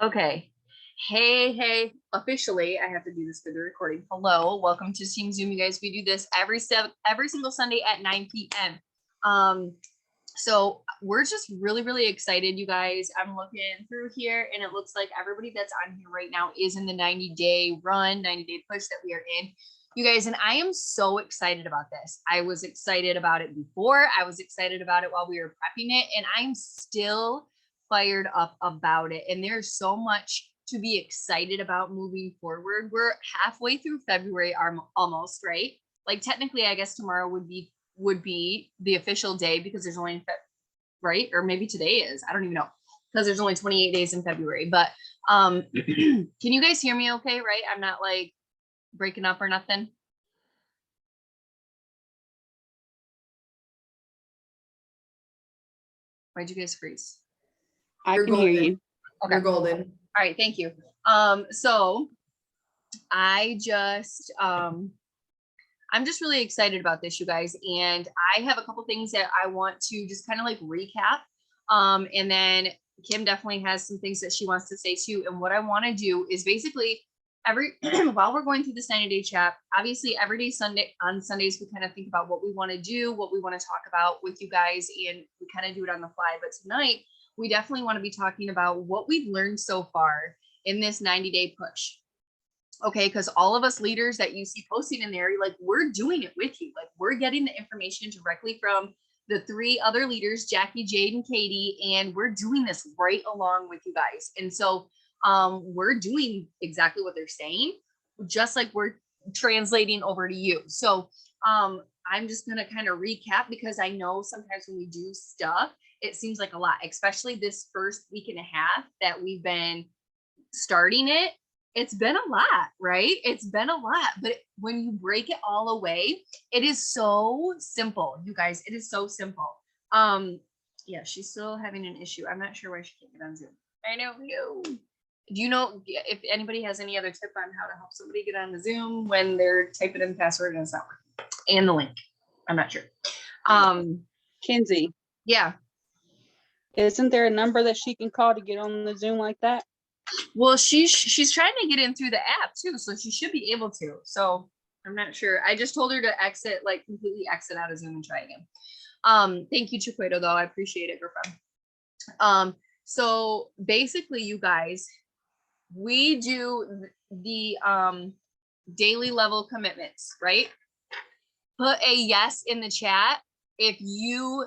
Okay. Hey, officially, I have to do this for the recording. Hello, welcome to Team Zoom, you guys. We do this every single Sunday at 9 p.m. So we're just really excited, you guys. I'm looking through here and it looks like everybody that's on here right now is in the 90-day run, 90-day push that we are in. You guys, and I am so excited about this. I was excited about it before. I was excited about it while we were prepping it, and I'm still fired up about it. And there's so much to be excited about moving forward. We're halfway through February, almost, right? Like technically, I guess tomorrow would be the official day because there's only right, or maybe today is. I don't even know because there's only 28 days in February. But can you guys hear me okay? Right? I'm not like breaking up or nothing. Why'd you guys freeze? I can hear you. Okay. You're golden. All right, thank you. So I just I'm just really excited about this, you guys, and I have a couple things that I want to just kind of like recap. And then Kim definitely has some things that she wants to say too. And what I want to do is basically while we're going through this 90-day chat, obviously every day on Sundays, we kind of think about what we want to do, what we want to talk about with you guys, and we kind of do it on the fly. But tonight, we definitely want to be talking about what we've learned so far in this 90-day push. Okay, because all of us leaders that you see posting in there, like we're doing it with you. Like we're getting the information directly from the three other leaders, Jackie, Jade, and Katie, and we're doing this right along with you guys. And so we're doing exactly what they're saying, just like we're translating over to you. So I'm just gonna kind of recap because I know sometimes when we do stuff, it seems like a lot, especially this first week and a half that we've been starting it. It's been a lot, right? It's been a lot, but when you break it all away, it is so simple, you guys. It is so simple. Yeah, she's still having an issue. I'm not sure why she can't get on Zoom. I know you. Do you know if anybody has any other tip on how to help somebody get on the Zoom when they're typing in the password and it's not working? And the link. I'm not sure. Kenzie. Yeah. Isn't there a number that she can call to get on the Zoom like that? Well, she's trying to get in through the app too, so she should be able to. So I'm not sure. I just told her to exit, like completely exit out of Zoom and try again. Thank you, Chiquito, though. I appreciate it, girlfriend. So basically, you guys, we do the daily level commitments, right? Put a yes in the chat if you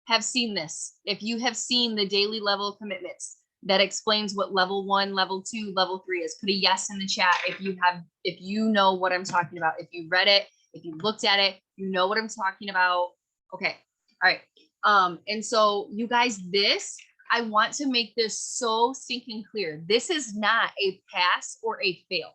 have seen this, if you have seen the daily level commitments. That explains what level 1, level 2, level 3 is. Put a yes in the chat if you know what I'm talking about. If you read it, if you looked at it, you know what I'm talking about. Okay. All right. And so you guys, I want to make this so stinking clear. This is not a pass or a fail.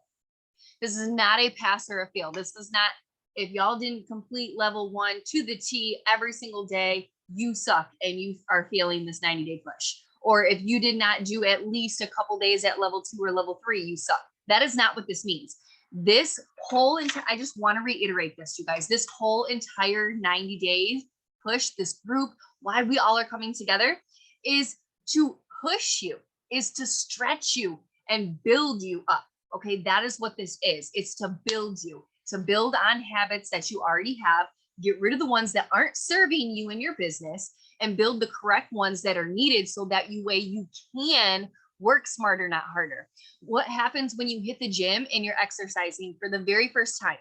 This is not a pass or a fail. This is not, if y'all didn't complete level 1 to the T every single day, you suck and you are failing this 90-day push. Or if you did not do at least a couple days at level 2 or level 3, you suck. That is not what this means. This whole I just want to reiterate this, you guys. This whole entire 90 days push, this group, why we all are coming together is to push you, is to stretch you and build you up. Okay, that is what this is. It's to build you, to build on habits that you already have, get rid of the ones that aren't serving you in your business, and build the correct ones that are needed so that you can work smarter, not harder. What happens when you hit the gym and you're exercising for the very first time?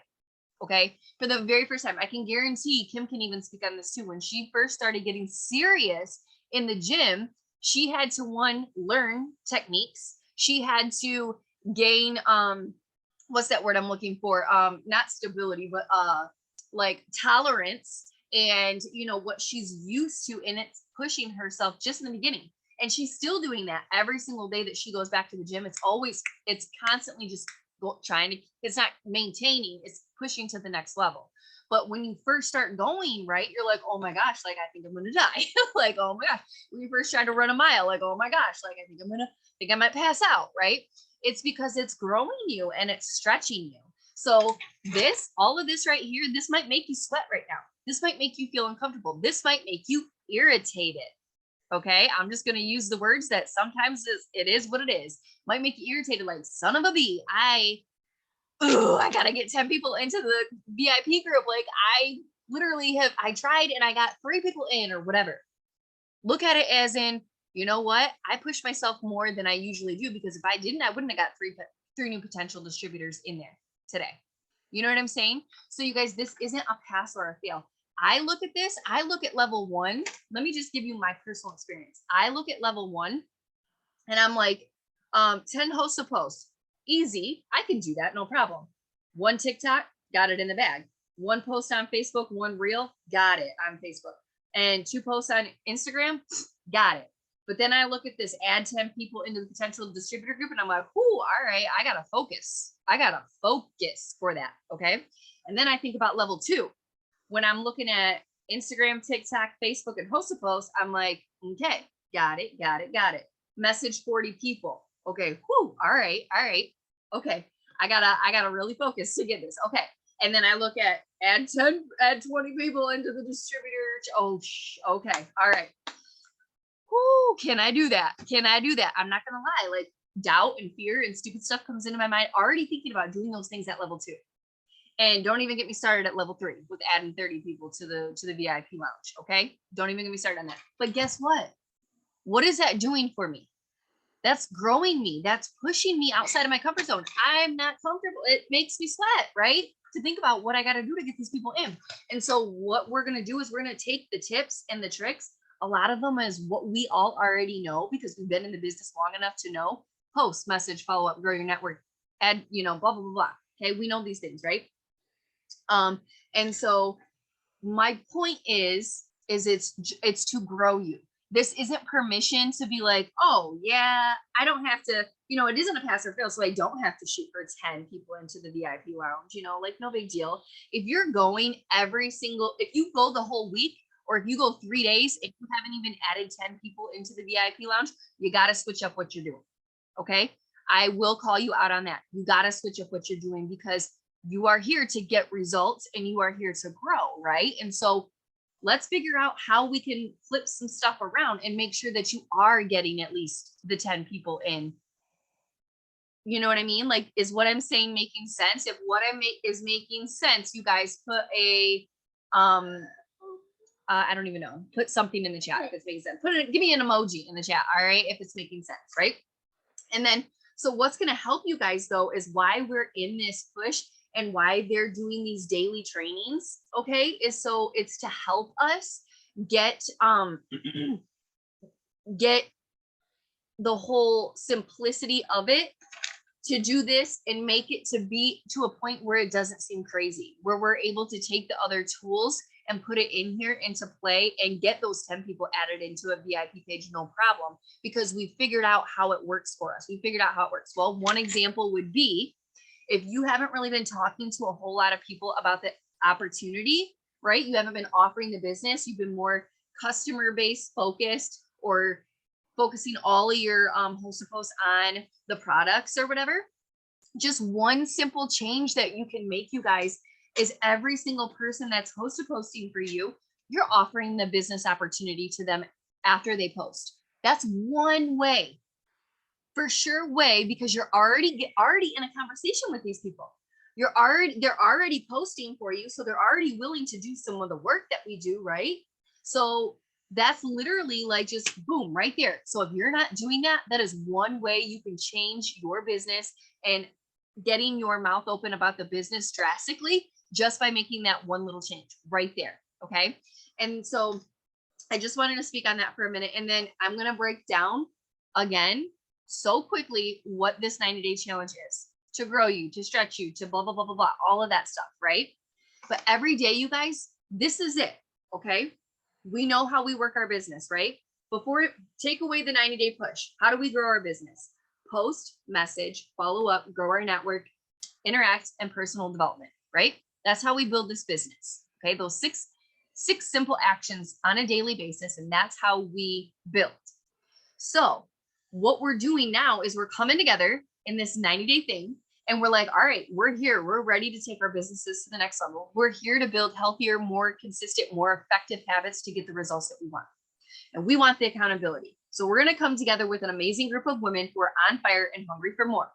Okay, for the very first time, I can guarantee Kim can even speak on this too. When she first started getting serious in the gym, she had to learn techniques. She had to gain what's that word I'm looking for? Not stability, but like tolerance, and you know what she's used to, and it's pushing herself just in the beginning. And she's still doing that every single day that she goes back to the gym. It's constantly just trying to, it's not maintaining, it's pushing to the next level. But when you first start going, right, you're like, oh my gosh, like I think I'm gonna die. Like, oh my gosh, when you first try to run a mile, like, oh my gosh, like I might pass out, right? It's because it's growing you and it's stretching you. So all of this right here, this might make you sweat right now. This might make you feel uncomfortable. This might make you irritated. Okay. I'm just going to use the words that sometimes it is what it is. Might make you irritated, like son of a bee. I got to get 10 people into the VIP group. Like I literally I tried and I got 3 people in or whatever. Look at it as in, you know what? I pushed myself more than I usually do because if I didn't, I wouldn't have got three new potential distributors in there today. You know what I'm saying? So you guys, this isn't a pass or a fail. I look at this, I look at level 1. Let me just give you my personal experience. I look at level 1 and I'm like, 10 hosts a post. Easy. I can do that, no problem. 1 TikTok, got it in the bag. 1 post on Facebook, 1 reel, got it on Facebook. And 2 posts on Instagram, got it. But then I look at this, add 10 people into the potential distributor group, and I'm like, "Ooh, all right, I gotta focus. I gotta focus for that." Okay. And then I think about level 2. When I'm looking at Instagram, TikTok, Facebook, and host a post, I'm like, okay, got it, got it, got it. Message 40 people. Okay, whoo, all right, all right. Okay. I gotta really focus to get this. Okay. And then I look at add 20 people into the distributor. Oh, okay. All right. Whoo, can I do that? Can I do that? I'm not gonna lie, like doubt and fear and stupid stuff comes into my mind, already thinking about doing those things at level 2. And don't even get me started at level 3 with adding 30 people to the VIP lounge. Okay. Don't even get me started on that. But guess what? What is that doing for me? That's growing me. That's pushing me outside of my comfort zone. I'm not comfortable. It makes me sweat, right? To think about what I got to do to get these people in. And so what we're going to do is we're going to take the tips and the tricks. A lot of them is what we all already know because we've been in the business long enough to know: post, message, follow up, grow your network, add, blah, blah, blah, blah. Okay. We know these things, right? And so my point is it's to grow you. This isn't permission to be like, oh yeah, I don't have to, it isn't a pass or fail, so I don't have to shoot for 10 people into the VIP lounge, like no big deal. If you're going if you go the whole week, or if you go 3 days, if you haven't even added 10 people into the VIP lounge, you got to switch up what you're doing. Okay. I will call you out on that. You got to switch up what you're doing because you are here to get results and you are here to grow, right? And so let's figure out how we can flip some stuff around and make sure that you are getting at least the 10 people in. You know what I mean? Like, is what I'm saying making sense? If what I make is making sense, you guys put I don't even know, put something in the chat if it's making sense. Give me an emoji in the chat. All right. If it's making sense, right? And then, so what's going to help you guys though, is why we're in this push and why they're doing these daily trainings. Okay. Is so it's to help us get, get the whole simplicity of it, to do this and make it to be to a point where it doesn't seem crazy, where we're able to take the other tools and put it in here into play and get those 10 people added into a VIP page, no problem, because we figured out how it works for us. We figured out how it works. Well, one example would be if you haven't really been talking to a whole lot of people about the opportunity, right? You haven't been offering the business. You've been more customer-based focused, or focusing all of your host posts on the products or whatever. Just one simple change that you can make, you guys, is every single person that's host posting for you, you're offering the business opportunity to them after they post. That's one way, for sure way, because you're already in a conversation with these people. They're already posting for you, so they're already willing to do some of the work that we do, right? So that's literally like just boom right there. So if you're not doing that, that is one way you can change your business and getting your mouth open about the business drastically, just by making that one little change right there. Okay. And so I just wanted to speak on that for a minute. And then I'm going to break down again so quickly what this 90-day challenge is to grow you, to stretch you, to blah, blah, blah, blah, blah, all of that stuff. Right. But every day, you guys, this is it. Okay. We know how we work our business, right? Before, take away the 90-day push. How do we grow our business? Post, message, follow up, grow our network, interact, and personal development, right? That's how we build this business. Okay. Those six simple actions on a daily basis. And that's how we build. So what we're doing now is we're coming together in this 90-day thing. And we're like, all right, we're here. We're ready to take our businesses to the next level. We're here to build healthier, more consistent, more effective habits to get the results that we want. and we want the accountability. So we're going to come together with an amazing group of women who are on fire and hungry for more.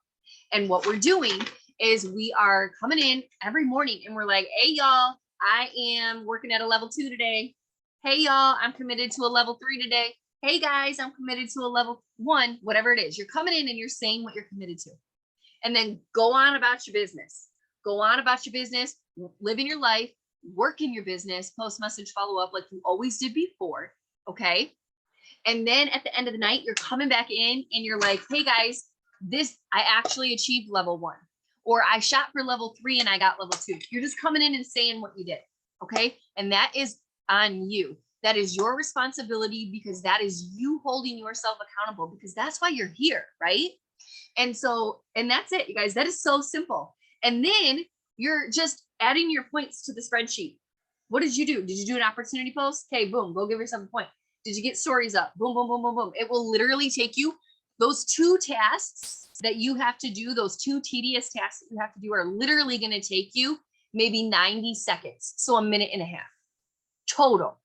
And what we're doing is we are coming in every morning and we're like, hey, y'all, I am working at a level 2 today. Hey, y'all, I'm committed to a level 3 today. Hey, guys, I'm committed to a level 1, whatever it is. You're coming in and you're saying what you're committed to. And then go on about your business. Go on about your business, live in your life, work in your business, post message, follow up like you always did before. Okay. And then at the end of the night, you're coming back in and you're like, hey guys, I actually achieved level 1, or I shot for level 3 and I got level 2. You're just coming in and saying what you did. Okay. And that is on you. That is your responsibility, because that is you holding yourself accountable, because that's why you're here. Right. And so, and that's it, you guys. That is so simple. And then you're just adding your points to the spreadsheet. What did you do? Did you do an opportunity post? Okay, boom, go give yourself a point. Did you get stories up? Boom, boom, boom, boom, boom. It will literally take you, those 2 tasks that you have to do, those 2 tedious tasks that you have to do are literally going to take you maybe 90 seconds. So a minute and a half total,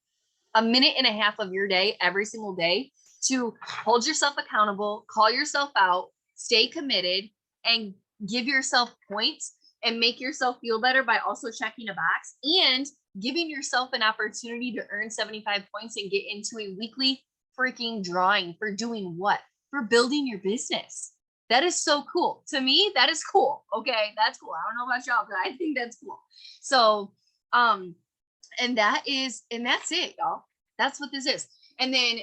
a minute and a half of your day, every single day, to hold yourself accountable, call yourself out, stay committed, and give yourself points and make yourself feel better by also checking a box and giving yourself an opportunity to earn 75 points and get into a weekly freaking drawing for doing what? For building your business. That is so cool. To me, that is cool. Okay, that's cool. I don't know about y'all, but I think that's cool. So, and that's it, y'all. That's what this is. And then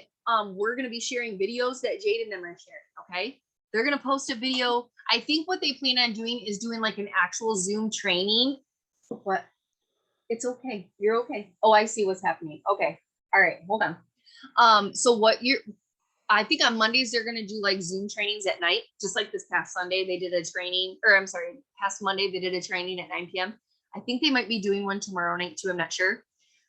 we're going to be sharing videos that Jade and them are sharing. Okay. They're going to post a video. I think what they plan on doing is doing like an actual Zoom training. What? It's okay. You're okay. Oh, I see what's happening. Okay. All right. Hold on. So I think on Mondays, they're going to do like Zoom trainings at night, just like this past Sunday, they did a training, or I'm sorry, past Monday, they did a training at 9 p.m. I think they might be doing one tomorrow night too. I'm not sure.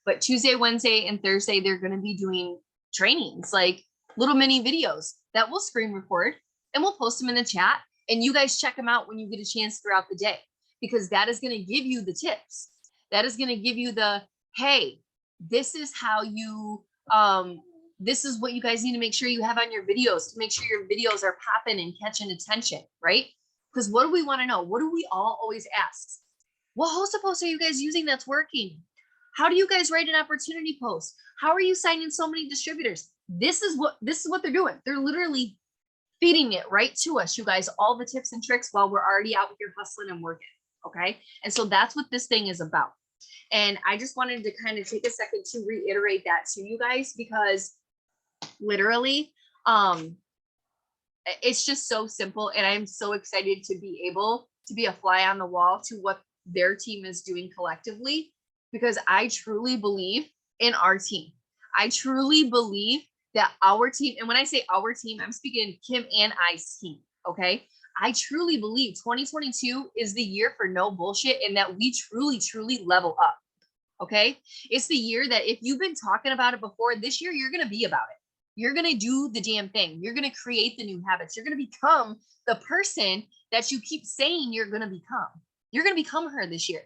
But Tuesday, Wednesday, and Thursday, they're going to be doing trainings, like little mini videos that we'll screen record and we'll post them in the chat. And you guys check them out when you get a chance throughout the day, because that is going to give you the tips. That is going to give you the, hey, this is how you, this is what you guys need to make sure you have on your videos to make sure your videos are popping and catching attention, right? Because what do we want to know? What do we all always ask? What host post are you guys using that's working? How do you guys write an opportunity post? How are you signing so many distributors? This is what they're doing. They're literally feeding it right to us, you guys, all the tips and tricks while we're already out here hustling and working. Okay. And so that's what this thing is about. And I just wanted to kind of take a second to reiterate that to you guys, because literally, it's just so simple. And I'm so excited to be able to be a fly on the wall to what their team is doing collectively, because I truly believe in our team. I truly believe that our team, and when I say our team, I'm speaking Kim and I's team. Okay. I truly believe 2022 is the year for no bullshit, and that we truly, truly level up. Okay. It's the year that if you've been talking about it before, this year, you're going to be about it. You're going to do the damn thing. You're going to create the new habits. You're going to become the person that you keep saying you're going to become. You're going to become her this year.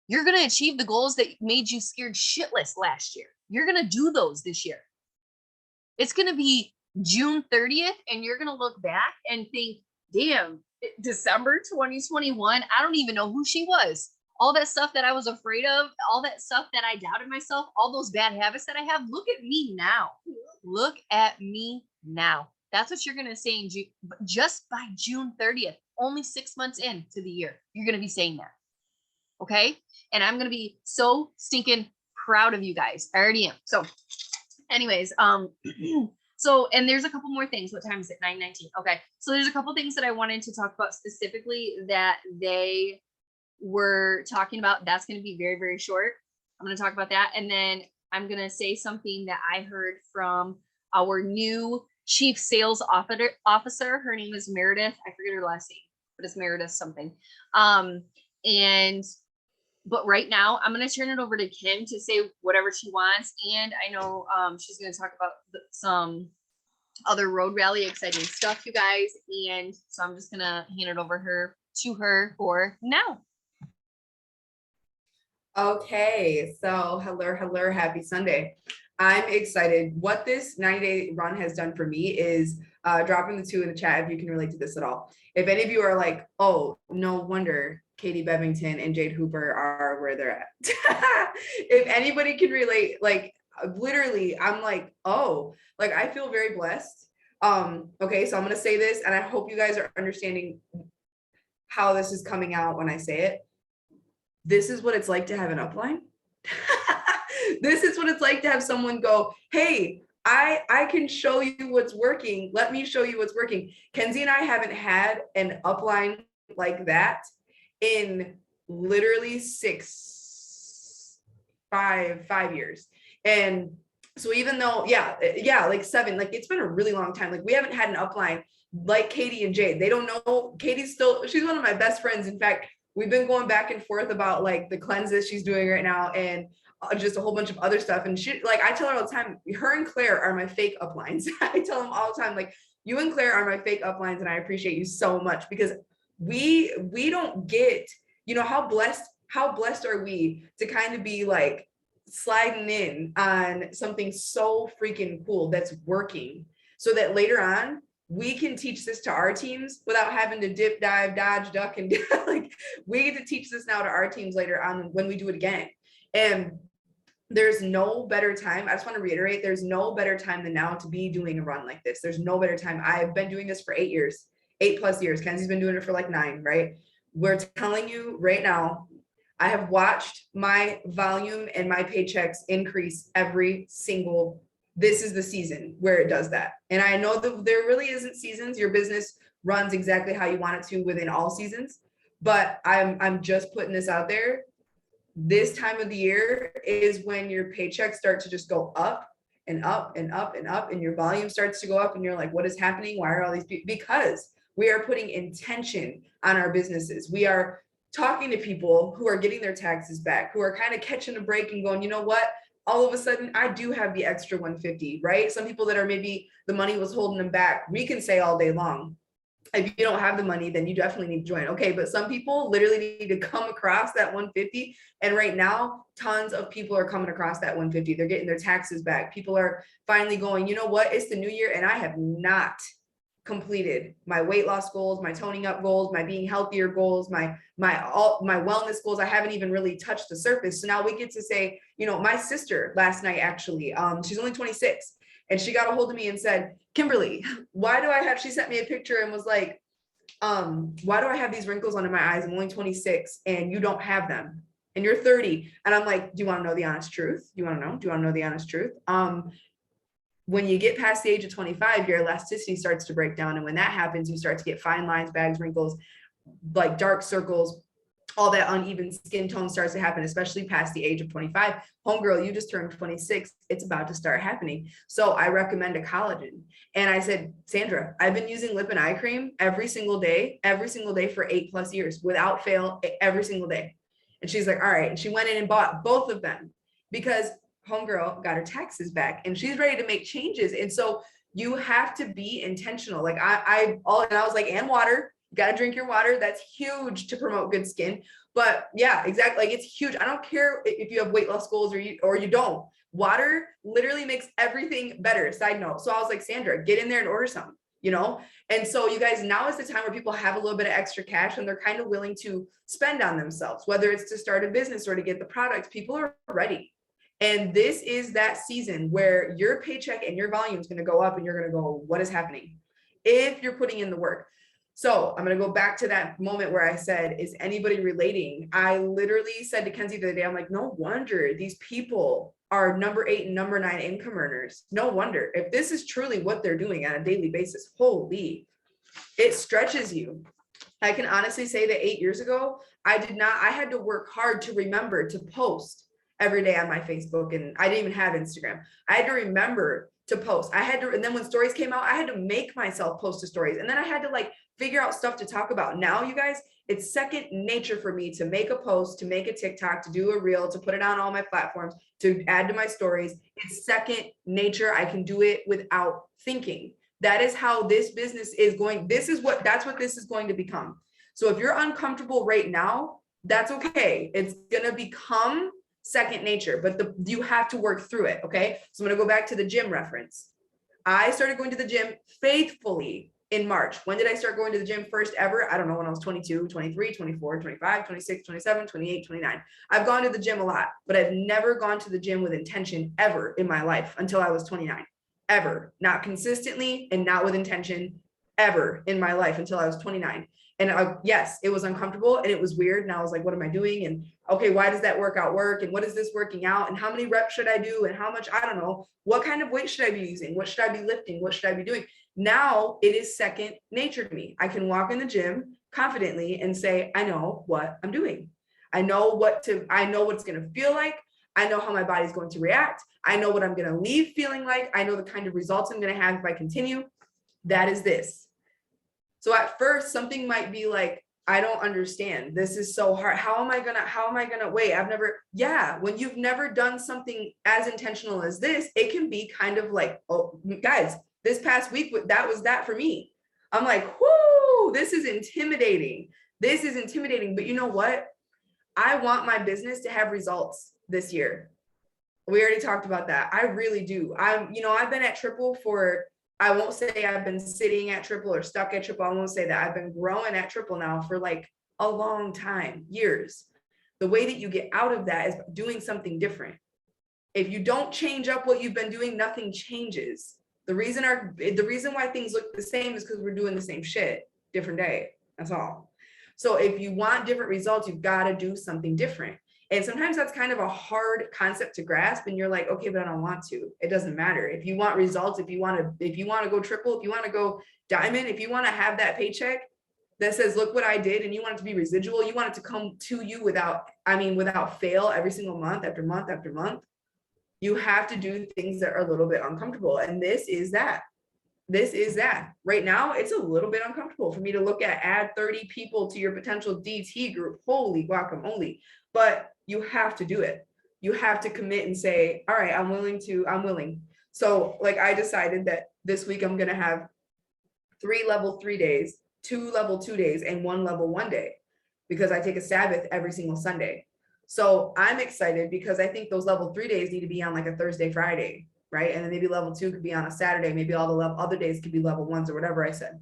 You're going to achieve the goals that made you scared shitless last year. You're going to do those this year. It's going to be June 30th, and you're going to look back and think, damn, December 2021, I don't even know who she was. All that stuff that I was afraid of, all that stuff that I doubted myself, all those bad habits that I have, look at me now. Look at me now. That's what you're going to say in June, just by June 30th, only 6 months into the year, you're going to be saying that. Okay. And I'm going to be so stinking proud of you guys. I already am. So anyways, so, and there's a couple more things. What time is it? 9:19. Okay. So there's a couple things that I wanted to talk about specifically that they were talking about. That's going to be very, very short. I'm going to talk about that. And then I'm going to say something that I heard from our new chief sales officer. Her name is Meredith. I forget her last name, but it's Meredith something. But right now I'm going to turn it over to Kim to say whatever she wants. And I know she's going to talk about some other road rally exciting stuff, you guys. And so I'm just going to hand it over to her for now. Okay, so hello, happy Sunday. I'm excited. What this 90-day run has done for me is dropping the 2 in the chat if you can relate to this at all. If any of you are like, oh, no wonder Katie Bevington and Jade Hooper are where they're at. If anybody can relate, like literally, I'm like, oh, like I feel very blessed. Okay, so I'm gonna say this, and I hope you guys are understanding how this is coming out when I say it. This is what it's like to have an upline. This is what it's like to have someone go, hey, I can show you what's working. Let me show you what's working. Kenzie and I haven't had an upline like that in literally 5 years. And so even though, yeah, like 7, like it's been a really long time. Like we haven't had an upline like Katie and Jade. They don't know. Katie's she's one of my best friends. In fact, we've been going back and forth about like the cleanses she's doing right now and just a whole bunch of other stuff. And she, like, I tell her all the time, her and Claire are my fake uplines. I tell them all the time, like, you and Claire are my fake uplines, and I appreciate you so much because we don't get, you know, how blessed are we to kind of be like sliding in on something so freaking cool that's working, so that later on we can teach this to our teams without having to dip, dive, dodge, duck, and like we get to teach this now to our teams later on when we do it again. And there's no better time. I just want to reiterate, there's no better time than now to be doing a run like this. There's no better time. I've been doing this for 8 years, 8+ years. Kenzie's been doing it for like 9, right? We're telling you right now, I have watched my volume and my paychecks increase every single. This is the season where it does that. And I know that there really isn't seasons. Your business runs exactly how you want it to within all seasons. But I'm just putting this out there. This time of the year is when your paychecks start to just go up and up and up and up, and your volume starts to go up, and you're like, what is happening? Why are all these people? Because we are putting intention on our businesses. We are talking to people who are getting their taxes back, who are kind of catching a break and going, you know what? All of a sudden, I do have the extra 150, right? Some people that are maybe the money was holding them back. We can say all day long, if you don't have the money, then you definitely need to join. Okay, but some people literally need to come across that 150. And right now, tons of people are coming across that 150. They're getting their taxes back. People are finally going, you know what? It's the new year, and I have not completed my weight loss goals, my toning up goals, my being healthier goals, my wellness goals. I haven't even really touched the surface. So now we get to say, you know, my sister last night, actually, she's only 26. And she got a hold of me and said, Kimberly, why do I have, she sent me a picture and was like, why do I have these wrinkles under my eyes? I'm only 26 and you don't have them and you're 30. And I'm like, do you want to know the honest truth? Do you want to know? Do you want to know the honest truth? When you get past the age of 25, your elasticity starts to break down. And when that happens, you start to get fine lines, bags, wrinkles, like dark circles, all that uneven skin tone starts to happen, especially past the age of 25. Homegirl, you just turned 26. It's about to start happening. So I recommend a collagen. And I said, Sandra, I've been using lip and eye cream every single day for 8+ years without fail, every single day. And she's like, all right. And she went in and bought both of them because homegirl got her taxes back and she's ready to make changes. And so you have to be intentional. Like I was like, and water. You got to drink your water. That's huge to promote good skin. But yeah, exactly. Like it's huge. I don't care if you have weight loss goals or you don't. Water literally makes everything better. Side note. So I was like, Sandra, get in there and order some, you know? And so you guys, now is the time where people have a little bit of extra cash and they're kind of willing to spend on themselves, whether it's to start a business or to get the product. People are ready. And this is that season where your paycheck and your volume is going to go up and you're going to go, what is happening? If you're putting in the work. So I'm going to go back to that moment where I said, is anybody relating? I literally said to Kenzie the other day, I'm like, no wonder these people are number 8 and number 9 income earners. No wonder. If this is truly what they're doing on a daily basis, holy, it stretches you. I can honestly say that 8 years ago, I had to work hard to remember to post every day on my Facebook, and I didn't even have Instagram. I had to remember to post. And then when stories came out, I had to make myself post to stories. And then I had to like figure out stuff to talk about. Now, you guys, it's second nature for me to make a post, to make a TikTok, to do a reel, to put it on all my platforms, to add to my stories. It's second nature. I can do it without thinking. That is how this business is going. That's what this is going to become. So if you're uncomfortable right now, that's okay. It's going to become second nature, but you have to work through it. Okay. So I'm going to go back to the gym reference. I started going to the gym faithfully in March. When did I start going to the gym first ever? I don't know, when I was 22, 23, 24, 25, 26, 27, 28, 29. I've gone to the gym a lot, but I've never gone to the gym with intention ever in my life until I was 29. Ever. Not consistently and not with intention ever in my life until I was 29. And yes, it was uncomfortable and it was weird. And I was like, what am I doing? And okay, why does that workout work? And what is this working out? And how many reps should I do? And how much, I don't know. What kind of weight should I be using? What should I be lifting? What should I be doing? Now it is second nature to me. I can walk in the gym confidently and say, I know what I'm doing. I know what it's going to feel like. I know how my body's going to react. I know what I'm going to leave feeling like. I know the kind of results I'm going to have if I continue. That is this. So at first, something might be like, I don't understand. This is so hard. How am I gonna wait? When you've never done something as intentional as this, it can be kind of like, oh, guys, this past week, that was that for me. I'm like, whoo, this is intimidating. This is intimidating. But you know what? I want my business to have results this year. We already talked about that. I really do. I've been at Triple for, I won't say I've been sitting at Triple or stuck at Triple. I won't say that. I've been growing at Triple now for like a long time, years. The way that you get out of that is doing something different. If you don't change up what you've been doing, nothing changes. The reason why things look the same is because we're doing the same shit, different day. That's all. So if you want different results, you've got to do something different. And sometimes that's kind of a hard concept to grasp. And you're like, okay, but I don't want to. It doesn't matter. If you want results, if you want to go triple, if you want to go diamond, if you want to have that paycheck that says, look what I did, and you want it to be residual, you want it to come to you without fail every single month after month after month, you have to do things that are a little bit uncomfortable. And this is that. Right now, it's a little bit uncomfortable for me to look at add 30 people to your potential DT group. Holy guacamole. But you have to do it. You have to commit and say, all right, I'm willing. So like I decided that this week I'm going to have 3 level 3 days, 2 level 2 days, and 1 level 1 day, because I take a Sabbath every single Sunday. So I'm excited because I think those level 3 days need to be on like a Thursday, Friday, right? And then maybe level 2 could be on a Saturday. Maybe all the other days could be level 1s or whatever I said.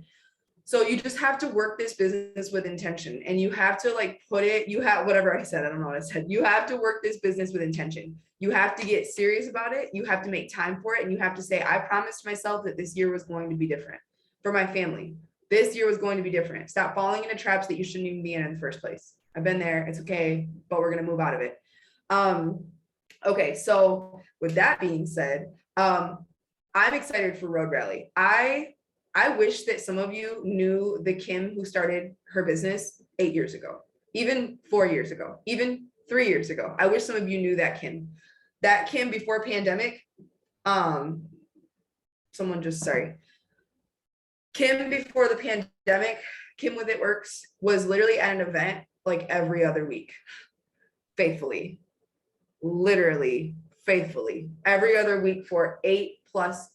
So you just have to work this business with intention, and you have to whatever I said, I don't know what I said. You have to work this business with intention. You have to get serious about it. You have to make time for it. And you have to say, I promised myself that this year was going to be different for my family. This year was going to be different. Stop falling into traps that you shouldn't even be in the first place. I've been there. It's okay, but we're going to move out of it. Okay. So with that being said, I'm excited for Road Rally. I wish that some of you knew the Kim who started her business 8 years ago, even 4 years ago, even 3 years ago. I wish some of you knew that Kim before pandemic. Kim before the pandemic, Kim with It Works was literally at an event like every other week, faithfully, literally faithfully every other week for 8+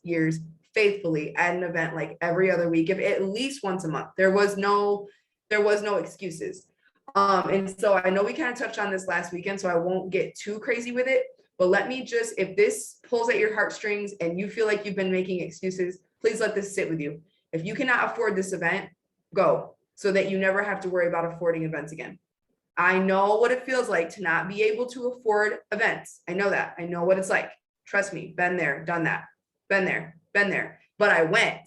years. Faithfully at an event like every other week, if at least once a month. There was no excuses. And so I know we kind of touched on this last weekend, so I won't get too crazy with it, but let me just, if this pulls at your heartstrings and you feel like you've been making excuses, please let this sit with you. If you cannot afford this event, go, so that you never have to worry about affording events again. I know what it feels like to not be able to afford events. I know that. I know what it's like. Trust me, been there, done that, been there, but I went,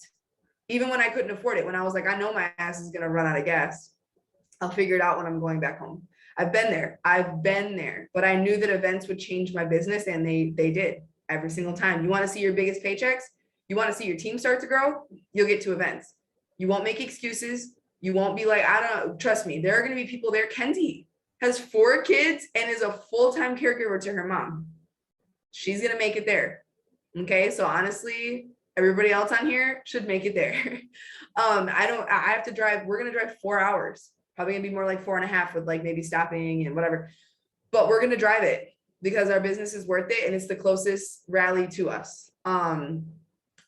even when I couldn't afford it, when I was like, I know my ass is going to run out of gas. I'll figure it out when I'm going back home. I've been there, but I knew that events would change my business, and they did every single time. You want to see your biggest paychecks? You want to see your team start to grow? You'll get to events. You won't make excuses. You won't be like, trust me, there are going to be people there. Kenzie has 4 kids and is a full-time caregiver to her mom. She's going to make it there. Okay. So honestly, everybody else on here should make it there. I have to drive. We're going to drive 4 hours, probably gonna be more like 4.5 with like maybe stopping and whatever, but we're going to drive it because our business is worth it. And it's the closest rally to us.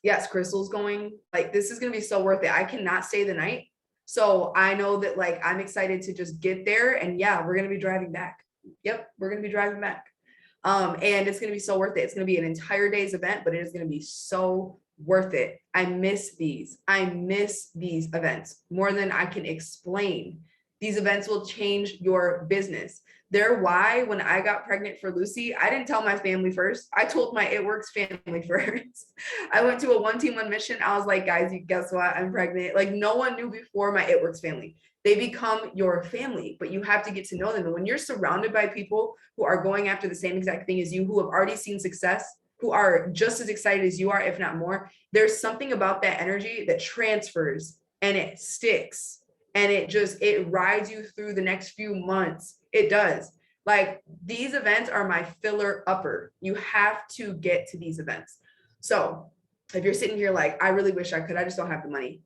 Yes, Crystal's going, like, this is going to be so worth it. I cannot stay the night. So I know that, like, I'm excited to just get there, and yeah, we're going to be driving back. Yep. We're going to be driving back. And it's going to be so worth it. It's going to be an entire day's event, but it is going to be so worth it. I miss these events more than I can explain. These events will change your business. They're why when I got pregnant for Lucy, I didn't tell my family first. I told my It Works family first. I went to a 1 team 1 mission. I was like, guys, you guess what? I'm pregnant. Like no one knew before my It Works family. They become your family, but you have to get to know them. And when you're surrounded by people who are going after the same exact thing as you, who have already seen success, who are just as excited as you are, if not more, there's something about that energy that transfers and it sticks and it rides you through the next few months. It does. Like these events are my filler upper. You have to get to these events. So if you're sitting here like, I really wish I could, I just don't have the money.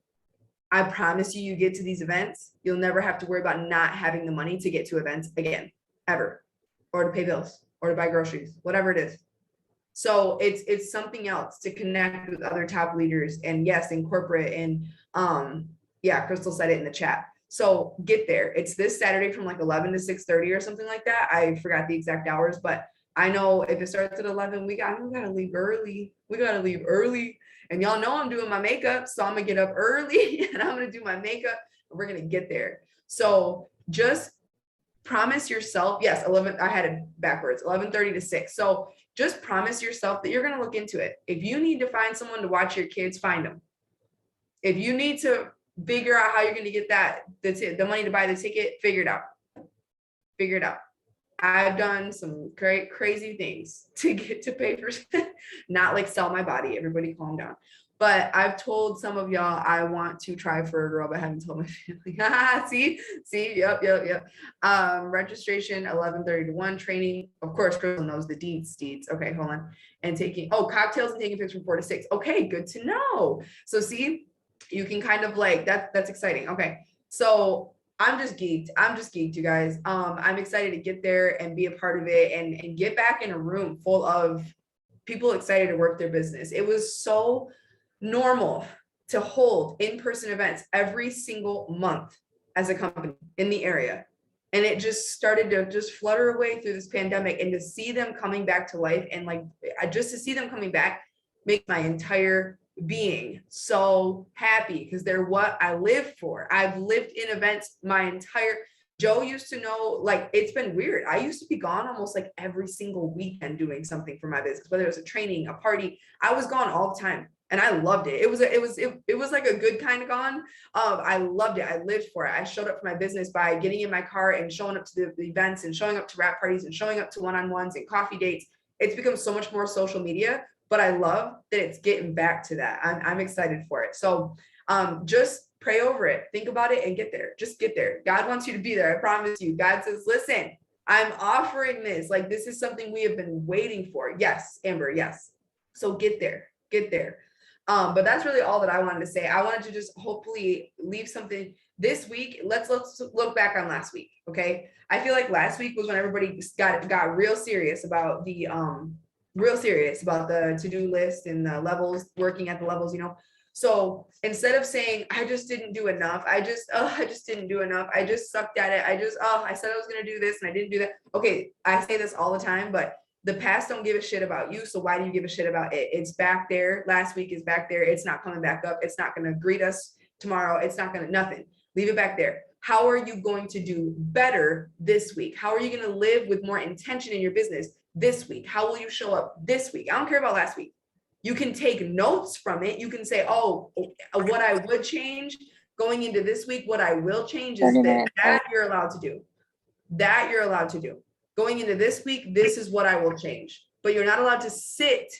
I promise you, you get to these events, you'll never have to worry about not having the money to get to events again, ever, or to pay bills or to buy groceries, whatever it is. So it's something else to connect with other top leaders, and yes, in corporate, and yeah, Crystal said it in the chat. So get there. It's this Saturday from like 11 to 6:30 or something like that. I forgot the exact hours, but I know if it starts at 11, we gotta leave early. We gotta leave early. And y'all know I'm doing my makeup, so I'm gonna get up early and I'm gonna do my makeup and we're gonna get there. So just promise yourself, yes, 11, I had it backwards, 11:30 to 6. So just promise yourself that you're gonna look into it. If you need to find someone to watch your kids, find them. If you need to figure out how you're gonna get the money to buy the ticket, figure it out. Figure it out. I've done some crazy things to get to pay for, not like sell my body. Everybody calm down. But I've told some of y'all I want to try for a girl, but I haven't told my family. see, yep. Registration 11:30 to 1, training. Of course, Crystal knows the deeds. Okay, hold on. And taking cocktails and taking pictures from 4 to 6. Okay, good to know. So see, you can kind of like that's exciting. Okay, so I'm just geeked, you guys. I'm excited to get there and be a part of it and get back in a room full of people excited to work their business. It was so normal to hold in-person events every single month as a company in the area. And it just started to just flutter away through this pandemic, and to see them coming back to life and like, just to see them coming back makes my entire being so happy, because they're what I live for. I've lived in events my entire, Joe used to know, like, it's been weird. I used to be gone almost like every single weekend doing something for my business, whether it was a training, a party. I was gone all the time and I loved it. It was like a good kind of gone. I loved it. I lived for it. I showed up for my business by getting in my car and showing up to the events and showing up to wrap parties and showing up to one-on-ones and coffee dates. It's become so much more social media, but I love that it's getting back to that. I'm excited for it. So just pray over it, think about it, and get there. Just get there. God wants you to be there. I promise you. God says, listen, I'm offering this. Like, this is something we have been waiting for. Yes, Amber, yes. So get there. But that's really all that I wanted to say. I wanted to just hopefully leave something this week. Let's look back on last week. Okay. I feel like last week was when everybody got real serious about the to-do list and the levels, working at the levels, So instead of saying, I just didn't do enough, I just didn't do enough, I just sucked at it, I said I was going to do this and I didn't do that. Okay, I say this all the time, but the past don't give a shit about you, so why do you give a shit about it? It's back there. Last week is back there. It's not coming back up. It's not going to greet us tomorrow. It's not going to, nothing. Leave it back there. How are you going to do better this week? How are you going to live with more intention in your business this week? How will you show up this week? I don't care about last week. You can take notes from it. You can say, oh, what I would change going into this week, what I will change is that you're allowed to do. That you're allowed to do. Going into this week, this is what I will change. But you're not allowed to sit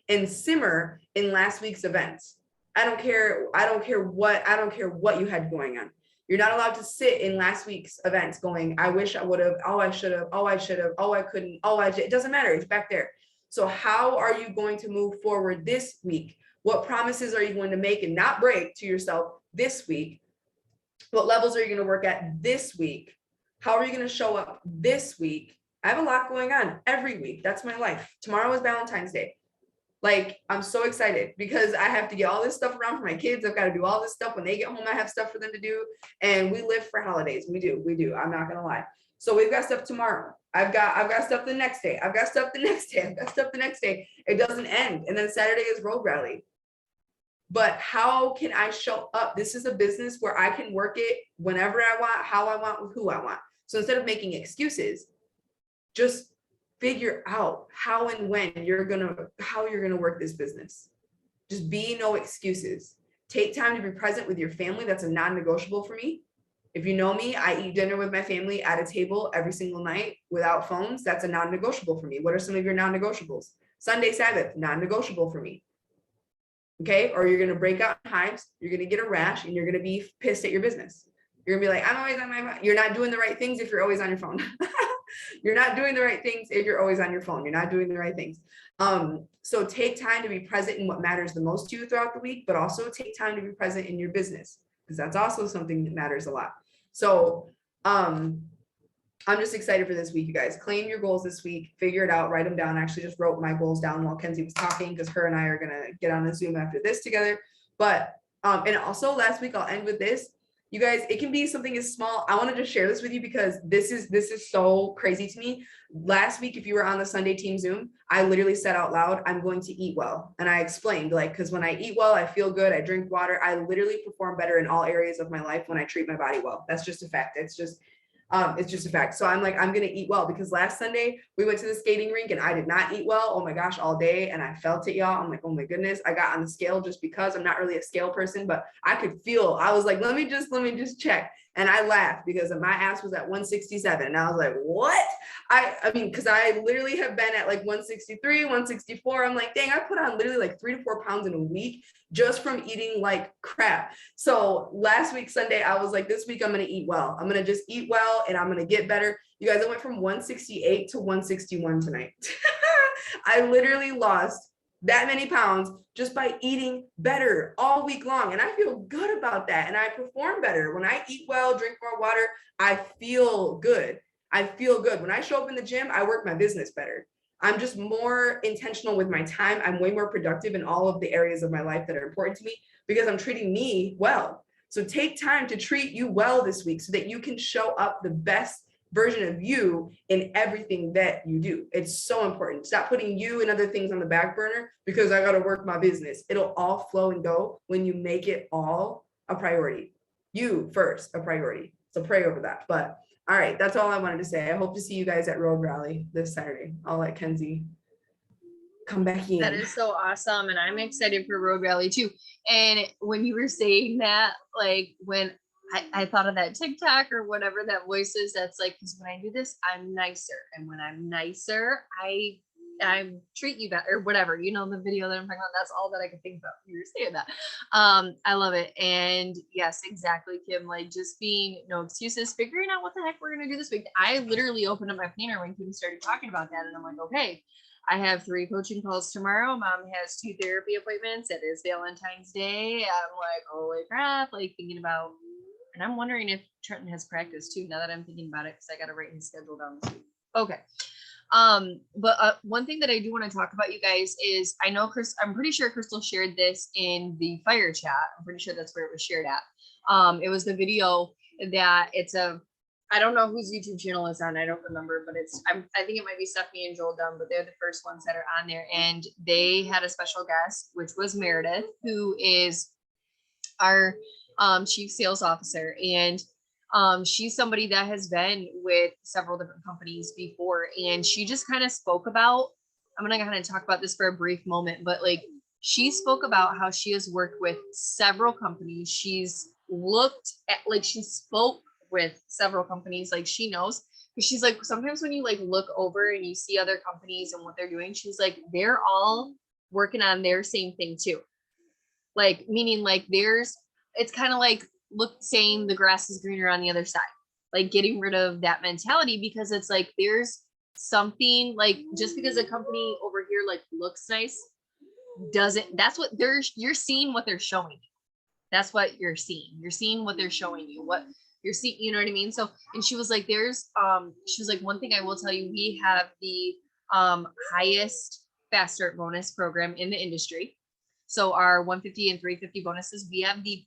and simmer in last week's events. I don't care what you had going on. You're not allowed to sit in last week's events going, I wish I would have, oh, I should have, oh, I should have, oh, I couldn't, oh, it doesn't matter. It's back there. So how are you going to move forward this week? What promises are you going to make and not break to yourself this week? What levels are you going to work at this week? How are you going to show up this week? I have a lot going on every week. That's my life. Tomorrow is Valentine's Day. Like, I'm so excited because I have to get all this stuff around for my kids. I've got to do all this stuff. When they get home, I have stuff for them to do. And we live for holidays. We do. I'm not going to lie. So we've got stuff tomorrow. I've got stuff the next day. I've got stuff the next day. I've got stuff the next day. It doesn't end. And then Saturday is road rally. But how can I show up? This is a business where I can work it whenever I want, how I want, with who I want. So instead of making excuses, just figure out how and when how you're gonna work this business. Just be no excuses. Take time to be present with your family. That's a non-negotiable for me. If you know me, I eat dinner with my family at a table every single night without phones. That's a non-negotiable for me. What are some of your non-negotiables? Sunday, Sabbath, non-negotiable for me. Okay, or you're gonna break out in hives, you're gonna get a rash, and you're gonna be pissed at your business. You're gonna be like, I'm always on my phone. You're not doing the right things if you're always on your phone. You're not doing the right things if you're always on your phone. You're not doing the right things. So take time to be present in what matters the most to you throughout the week, but also take time to be present in your business, because that's also something that matters a lot. So I'm just excited for this week, you guys. Claim your goals this week, figure it out, write them down. I actually just wrote my goals down while Kenzie was talking, because her and I are gonna get on the Zoom after this together. But and also last week, I'll end with this. You guys, it can be something as small. I want to just share this with you because this is so crazy to me. Last week, if you were on the Sunday team Zoom, I literally said out loud, I'm going to eat well. And I explained, like, because when I eat well, I feel good. I drink water. I literally perform better in all areas of my life when I treat my body well. That's just a fact. It's just a fact. So I'm like, I'm going to eat well, because last Sunday we went to the skating rink and I did not eat well. Oh my gosh, all day. And I felt it, y'all. I'm like, oh my goodness. I got on the scale just because I'm not really a scale person, but I could feel, I was like, let me just check. And I laughed because my ass was at 167. And I was like, what? I mean, because I literally have been at like 163, 164. I'm like, dang, I put on literally like 3 to 4 pounds in a week just from eating like crap. So last week, Sunday, I was like, this week I'm going to eat well. I'm going to just eat well and I'm going to get better. You guys, I went from 168 to 161 tonight. I literally lost that many pounds just by eating better all week long. And I feel good about that. And I perform better. When I eat well, drink more water, I feel good. I feel good. When I show up in the gym, I work my business better. I'm just more intentional with my time. I'm way more productive in all of the areas of my life that are important to me because I'm treating me well. So take time to treat you well this week so that you can show up the best version of you in everything that you do. It's so important. Stop putting you and other things on the back burner because I got to work my business. It'll all flow and go when you make it all a priority. You first, a priority. So pray over that. But all right, that's all I wanted to say. I hope to see you guys at Road Rally this Saturday. I'll let Kenzie come back in. That is so awesome. And I'm excited for Road Rally too. And when you were saying that, like when I thought of that TikTok or whatever that voice is, that's like, because when I do this, I'm nicer. And when I'm nicer, I treat you better or whatever, you know, the video that I'm talking about, that's all that I could think about. You were saying that. I love it. And yes, exactly, Kim, like just being no excuses, figuring out what the heck we're going to do this week. I literally opened up my planner when Kim started talking about that. And I'm like, okay, I have 3 coaching calls tomorrow. Mom has 2 therapy appointments. It is Valentine's Day. I'm like, holy crap, like thinking about. And I'm wondering if Trenton has practice too, now that I'm thinking about it, because I got to write his schedule down this week. Okay. But one thing that I do want to talk about, you guys, is I know I'm pretty sure Crystal shared this in the fire chat. I'm pretty sure that's where it was shared at. It was the video that I don't know whose YouTube channel it's on. I don't remember, but I think it might be Stephanie and Joel Dunn, but they're the first ones that are on there. And they had a special guest, which was Meredith, who is our chief sales officer. And she's somebody that has been with several different companies before. And she just kind of spoke about, I'm going to kind of talk about this for a brief moment, but like she spoke about how she has worked with several companies. She's looked at, like she spoke with several companies, like she knows, because she's like, sometimes when you like look over and you see other companies and what they're doing, she's like, they're all working on their same thing too. Like, meaning like it's kind of like saying the grass is greener on the other side, like getting rid of that mentality, because it's like, there's something like, just because a company over here like looks nice, you're seeing what they're showing you. That's what you're seeing. You're seeing what they're showing you, what you're seeing, you know what I mean? So, and she was like, she was like, one thing I will tell you, we have the highest fast start bonus program in the industry. So our 150 and 350 bonuses, we have the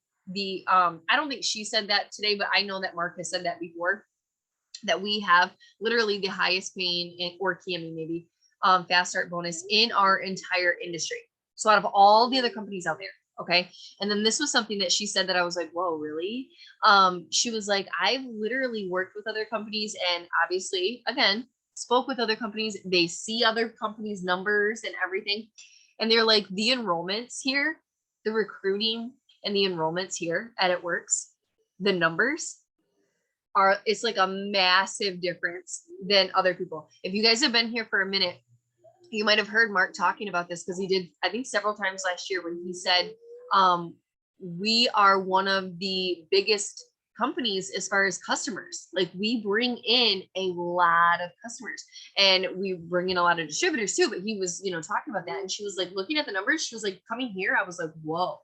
I don't think she said that today, but I know that Mark has said that before. that we have literally the highest paying or Cami maybe fast start bonus in our entire industry. So out of all the other companies out there, okay. And then this was something that she said that I was like, whoa, really? She was like, I've literally worked with other companies and obviously, again, spoke with other companies. They see other companies' numbers and everything. And they're like, the enrollments here, the recruiting and the enrollments here at It Works, the numbers are, it's like a massive difference than other people. If you guys have been here for a minute, you might have heard Mark talking about this because he did, I think, several times last year when he said, we are one of the biggest companies as far as customers. Like we bring in a lot of customers and we bring in a lot of distributors too. But he was, you know, talking about that. And she was like looking at the numbers. She was like, coming here, I was like, whoa,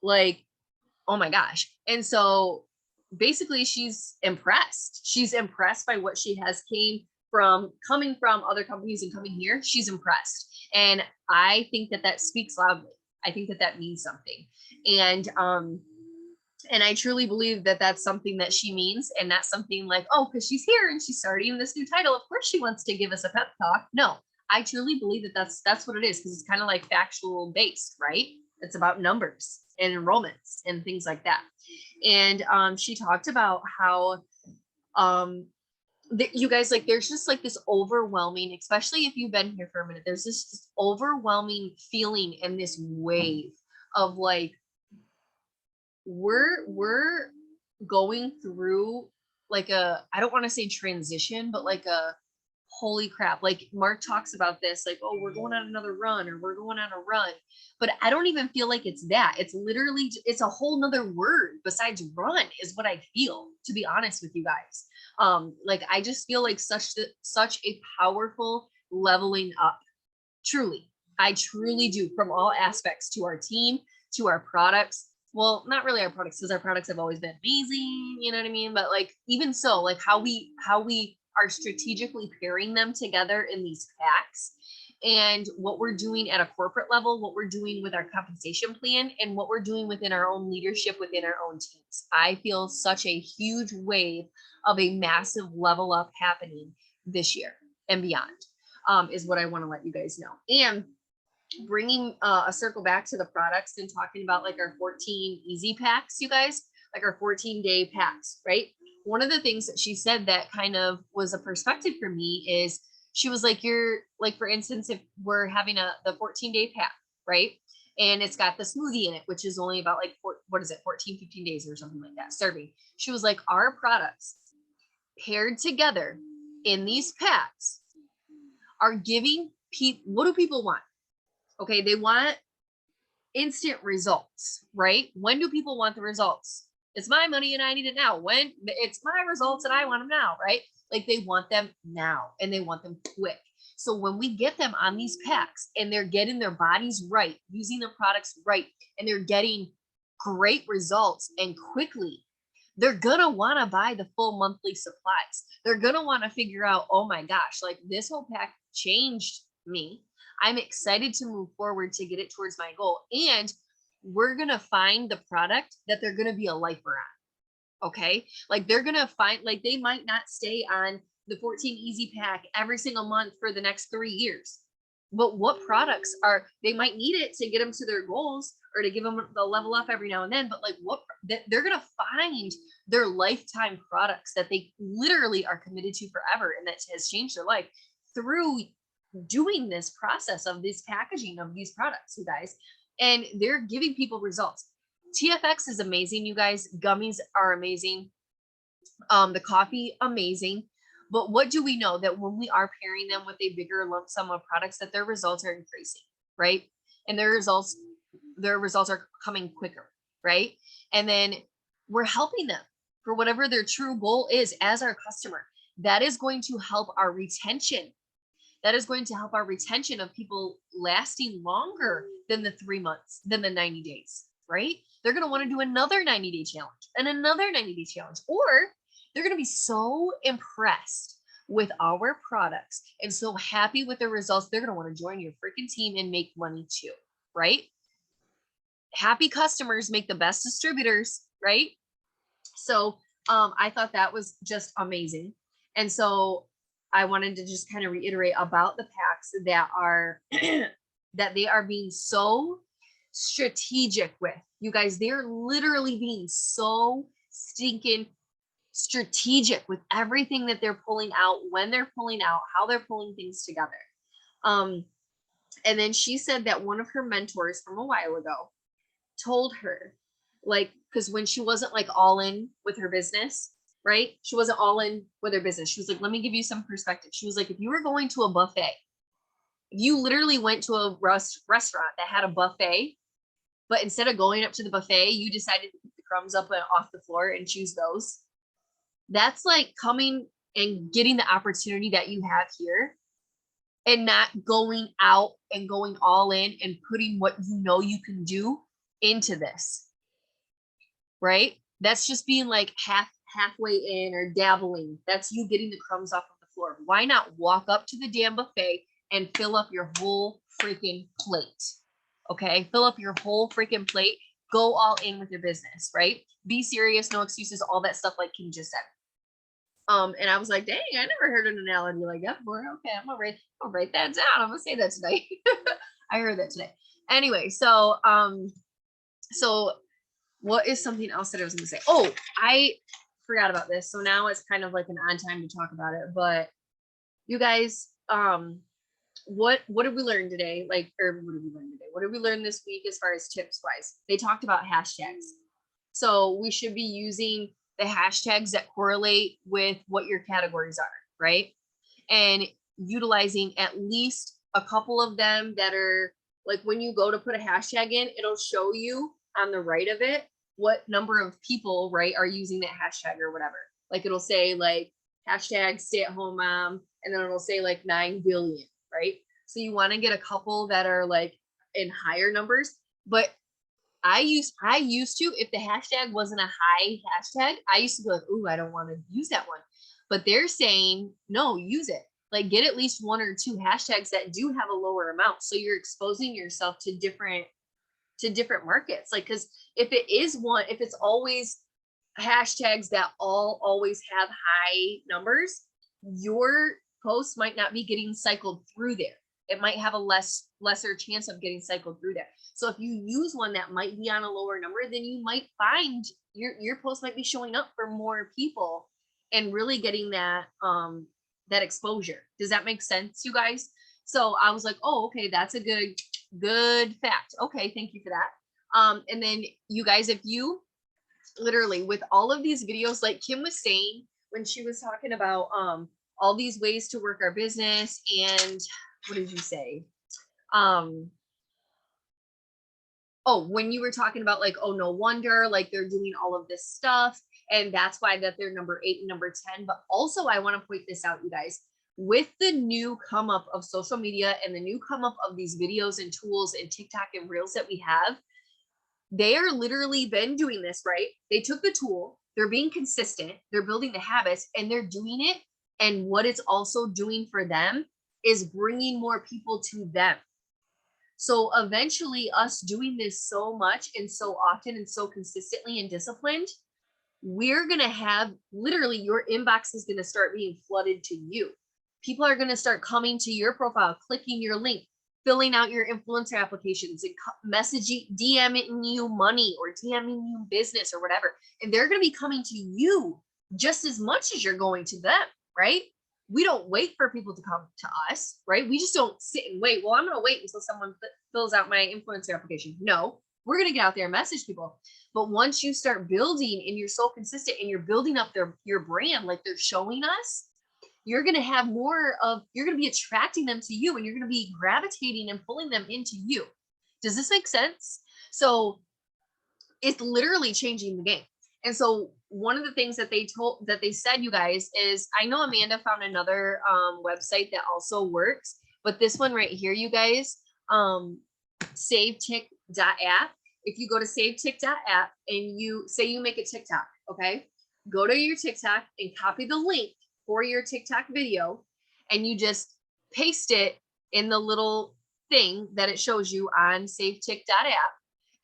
like, oh my gosh. And so basically she's impressed. She's impressed by what she has coming from other companies and coming here. She's impressed. And I think that that speaks loudly. I think that that means something. And I truly believe that that's something that she means. And that's something like, oh, because she's here and she's starting this new title. Of course she wants to give us a pep talk. No, I truly believe that that's what it is. Because it's kind of like factual based, right? It's about numbers and enrollments and things like that. And she talked about how you guys, like, there's just like this overwhelming, especially if you've been here for a minute, there's this overwhelming feeling and this wave of like, we're going through like I don't want to say transition, but like a holy crap. Like Mark talks about this, like, oh, we're going on another run or we're going on a run. But I don't even feel like it's that. It's literally, it's a whole nother word besides run is what I feel, to be honest with you guys. Like I just feel like such a powerful leveling up. Truly. I truly do, from all aspects, to our team, to our products. Well, not really our products, because our products have always been amazing, you know what I mean? But like even so, like how we are strategically pairing them together in these packs, and what we're doing at a corporate level, what we're doing with our compensation plan, and what we're doing within our own leadership within our own teams. I feel such a huge wave of a massive level up happening this year and beyond, is what I want to let you guys know. And bringing a circle back to the products and talking about like our 14 easy packs, you guys, like our 14-day packs, right? One of the things that she said that kind of was a perspective for me is she was like, you're like, for instance, if we're having the 14-day pack, right? And it's got the smoothie in it, which is only about like, 14, 15 days or something like that, serving. She was like, our products paired together in these packs are giving people, what do people want? Okay, they want instant results, right? When do people want the results? It's my money and I need it now. When it's my results and I want them now, right? Like they want them now and they want them quick. So when we get them on these packs and they're getting their bodies right, using the products right, and they're getting great results and quickly, they're gonna want to buy the full monthly supplies. They're gonna want to figure out, oh my gosh, like this whole pack changed me. I'm excited to move forward to get it towards my goal. And we're going to find the product that they're going to be a lifer on. Okay. Like they're going to find, like they might not stay on the 14 easy pack every single month for the next 3 years. But what products are, they might need it to get them to their goals or to give them the level up every now and then. But like they're going to find their lifetime products that they literally are committed to forever. And that has changed their life through doing this process of this packaging of these products, you guys, and they're giving people results. TFX is amazing, you guys. Gummies are amazing. The coffee, amazing. But what do we know? That when we are pairing them with a bigger lump sum of products, that their results are increasing, right? And their results are coming quicker, right? And then we're helping them for whatever their true goal is as our customer. That is going to help our retention. That is going to help our retention of people lasting longer than the 3 months, than the 90 days, right? They're going to want to do another 90-day challenge and another 90-day challenge, or they're going to be so impressed with our products and so happy with the results. They're going to want to join your freaking team and make money too, right? Happy customers make the best distributors, right? So I thought that was just amazing. And so I wanted to just kind of reiterate about the packs that are that they are being so strategic with. You guys, they're literally being so stinking strategic with everything that they're pulling out, when they're pulling out, how they're pulling things together. And then she said that one of her mentors from a while ago told her, like, because when she wasn't like all in with her business, right? She wasn't all in with her business. She was like, let me give you some perspective. She was like, if you were going to a buffet, if you literally went to a restaurant that had a buffet, but instead of going up to the buffet, you decided to pick the crumbs up and off the floor and choose those. That's like coming and getting the opportunity that you have here and not going out and going all in and putting what you know you can do into this. Right? That's just being like halfway in or dabbling. That's you getting the crumbs off of the floor. Why not walk up to the damn buffet and fill up your whole freaking plate? Okay, fill up your whole freaking plate. Go all in with your business, right? Be serious, no excuses, all that stuff like Kim just said. And I was like, dang, I never heard an analogy like that before. Okay, I'm gonna write that down. I'm gonna say that tonight. I heard that today. Anyway, so what is something else that I was gonna say? Oh, I forgot about this. So now it's kind of like an on time to talk about it. But you guys, what did we learn today? Like, or what did we learn today? What did we learn this week as far as tips wise? They talked about hashtags. So we should be using the hashtags that correlate with what your categories are, right? And utilizing at least a couple of them that are like when you go to put a hashtag in, it'll show you on the right of it what number of people, right, are using that hashtag or whatever. Like it'll say like hashtag stay at home mom, and then it'll say like 9 billion, right? So you want to get a couple that are like in higher numbers. But I used to, if the hashtag wasn't a high hashtag, I used to be like, ooh, I don't want to use that one. But they're saying, no, use it. Like get at least 1 or 2 hashtags that do have a lower amount. So you're exposing yourself to different markets. Like, because if it's always hashtags that always have high numbers, your post might not be getting cycled through there. It might have a lesser chance of getting cycled through there. So if you use one that might be on a lower number, then you might find your post might be showing up for more people and really getting that that exposure. Does that make sense, you guys? So I was like, oh, okay, that's a good fact. Okay, thank you for that. And then you guys, if you literally with all of these videos, like Kim was saying when she was talking about all these ways to work our business, and what did you say? Oh, when you were talking about like, oh, no wonder, like they're doing all of this stuff. And that's why that they're number 8 and number 10. But also I want to point this out, you guys, with the new come up of social media and the new come up of these videos and tools and TikTok and Reels that we have, they are literally been doing this, right? They took the tool, they're being consistent, they're building the habits, and they're doing it. And what it's also doing for them is bringing more people to them. So eventually us doing this so much and so often and so consistently and disciplined, we're going to have literally your inbox is going to start being flooded to you. People are going to start coming to your profile, clicking your link, filling out your influencer applications and messaging, DMing you money or DMing you business or whatever. And they're going to be coming to you just as much as you're going to them, right? We don't wait for people to come to us, right? We just don't sit and wait. Well, I'm going to wait until someone fills out my influencer application. No, we're going to get out there and message people. But once you start building and you're so consistent and you're building up your brand, like they're showing us, you're going to have you're going to be attracting them to you, and you're going to be gravitating and pulling them into you. Does this make sense? So it's literally changing the game. And so one of the things that they said, you guys, is I know Amanda found another website that also works, but this one right here, you guys, SaveTick.app. If you go to SaveTick.app and you say you make a TikTok, okay, go to your TikTok and copy the link for your TikTok video, and you just paste it in the little thing that it shows you on SaveTick.app.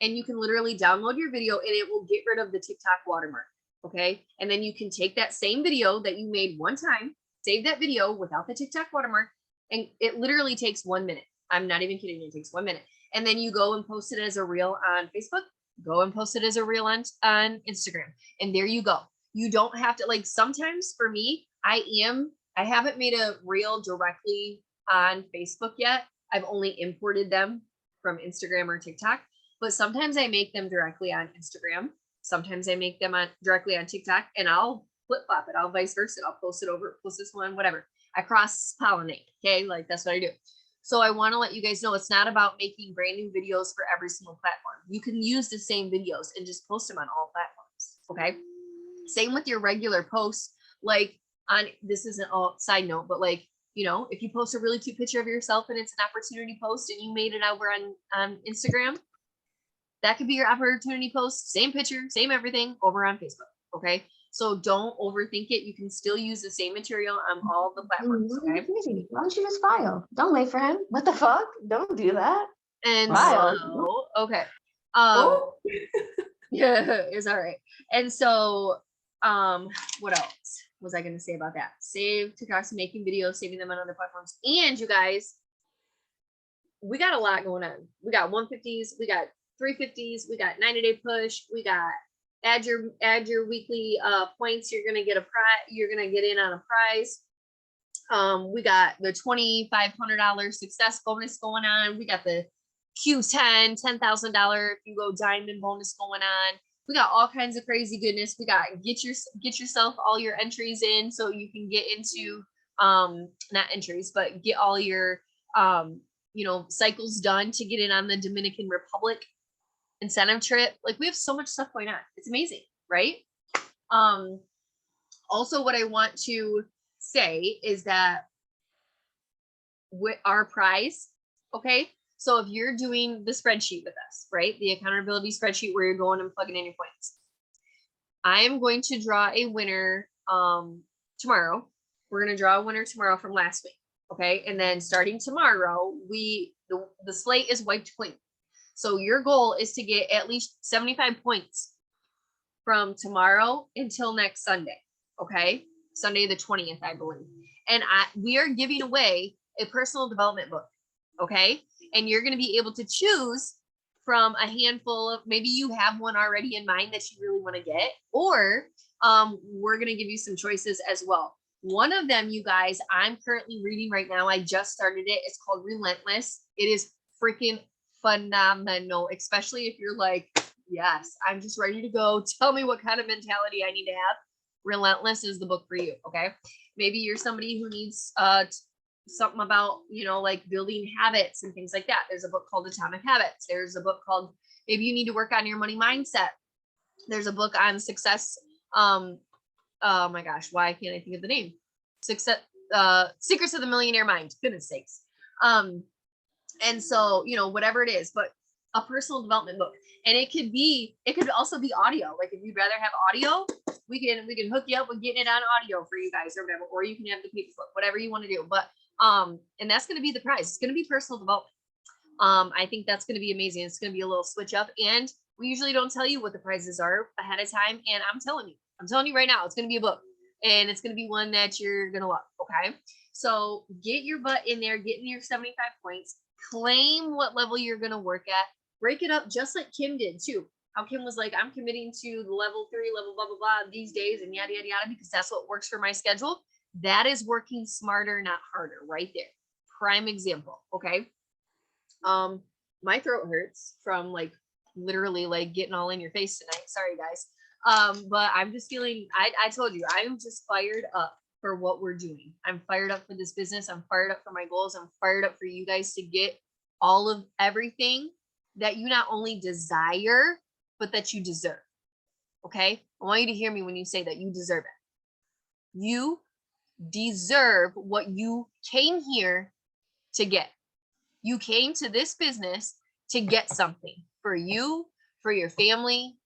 And you can literally download your video and it will get rid of the TikTok watermark. Okay. And then you can take that same video that you made one time, save that video without the TikTok watermark, and it literally takes 1 minute. I'm not even kidding you. It takes 1 minute. And then you go and post it as a reel on Facebook, go and post it as a reel on Instagram. And there you go. You don't have to, like, sometimes for me, I haven't made a reel directly on Facebook yet. I've only imported them from Instagram or TikTok, but sometimes I make them directly on Instagram. Sometimes I make them directly on TikTok, and I'll flip flop it. I'll vice versa. I'll post it over, post this one, whatever. I cross pollinate. Okay. Like that's what I do. So I want to let you guys know it's not about making brand new videos for every single platform. You can use the same videos and just post them on all platforms. Okay. Same with your regular posts. Like this isn't all side note, but like, you know, if you post a really cute picture of yourself and it's an opportunity post and you made it over on Instagram, that could be your opportunity post. Same picture, same everything over on Facebook. Okay. So don't overthink it. You can still use the same material on all the platforms. Okay. Why don't you just file? Don't wait for him. What the fuck? Don't do that. And File. so, okay. Oh, Yeah, it's all right. And so, what else was I going to say about that? Save TikToks, making videos, saving them on other platforms. And you guys, we got a lot going on. We got 150s, we got 350s, we got 90-day push, we got add your weekly points. You're gonna get a prize. You're gonna get in on a prize. We got the $2,500 success bonus going on. We got the Q10 $10,000 if you go diamond bonus going on. We got all kinds of crazy goodness. We got get yourself all your entries in so you can get into not entries, but get all your cycles done to get in on the Dominican Republic incentive trip. Like we have so much stuff going on. It's amazing, right? Also what I want to say is that with our prize, okay? So if you're doing the spreadsheet with us, right? The accountability spreadsheet where you're going and plugging in your points. I am going to draw a winner tomorrow. We're going to draw a winner tomorrow from last week. Okay. And then starting tomorrow, the slate is wiped clean. So your goal is to get at least 75 points from tomorrow until next Sunday. Okay. Sunday, the 20th, I believe. And we are giving away a personal development book. Okay. And you're going to be able to choose from a handful of, maybe you have one already in mind that you really want to get, or we're going to give you some choices as well. One of them, you guys, I'm currently reading right now. I just started it. It's called Relentless. It is freaking phenomenal, especially if you're like, yes, I'm just ready to go. Tell me what kind of mentality I need to have. Relentless is the book for you. Okay. Maybe you're somebody who needs something about, like building habits and things like that. There's a book called Atomic Habits. There's a book called, maybe you need to work on your money mindset. There's a book on success. Oh my gosh, why can't I think of the name? Success, Secrets of the Millionaire Mind, goodness sakes. And so, whatever it is, but a personal development book. And it could also be audio. Like if you'd rather have audio, we can hook you up with getting it on audio for you guys or whatever, or you can have the paper book, whatever you want to do. But, and that's going to be the prize. It's going to be personal development. I think that's going to be amazing. It's going to be a little switch up, and we usually don't tell you what the prizes are ahead of time. And I'm telling you right now, it's going to be a book, and it's going to be one that you're going to love. Okay. So get your butt in there, get in your 75 points, claim what level you're going to work at, break it up just like Kim did too. How Kim was like, I'm committing to the level 3, level blah, blah, blah these days and yada, yada, yada, because that's what works for my schedule. That is working smarter, not harder, right there. Prime example. Okay. My throat hurts from like literally like getting all in your face tonight. Sorry guys. But I'm just feeling, I told you, I'm just fired up for what we're doing. I'm fired up for this business. I'm fired up for my goals. I'm fired up for you guys to get all of everything that you not only desire, but that you deserve. Okay. I want you to hear me when you say that you deserve it. You deserve what you came here to get. You came to this business to get something for you, for your family,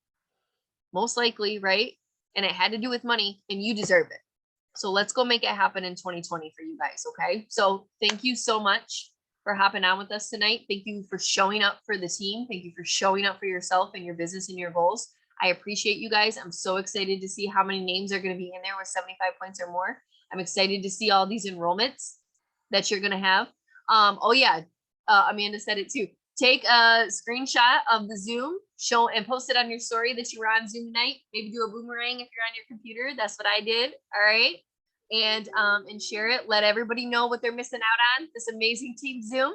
most likely, right? And it had to do with money, and you deserve it. So let's go make it happen in 2020 for you guys. Okay. So thank you so much for hopping on with us tonight. Thank you for showing up for the team. Thank you for showing up for yourself and your business and your goals. I appreciate you guys. I'm so excited to see how many names are going to be in there with 75 points or more. I'm excited to see all these enrollments that you're going to have. Oh yeah, Amanda said it too. Take a screenshot of the Zoom, show and post it on your story that you were on Zoom tonight. Maybe do a boomerang if you're on your computer. That's what I did. All right. And share it. Let everybody know what they're missing out on. This amazing team Zoom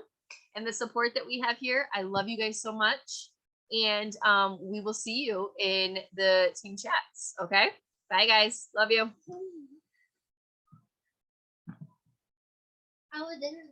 and the support that we have here. I love you guys so much. And we will see you in the team chats. Okay. Bye guys. Love you. How was dinner?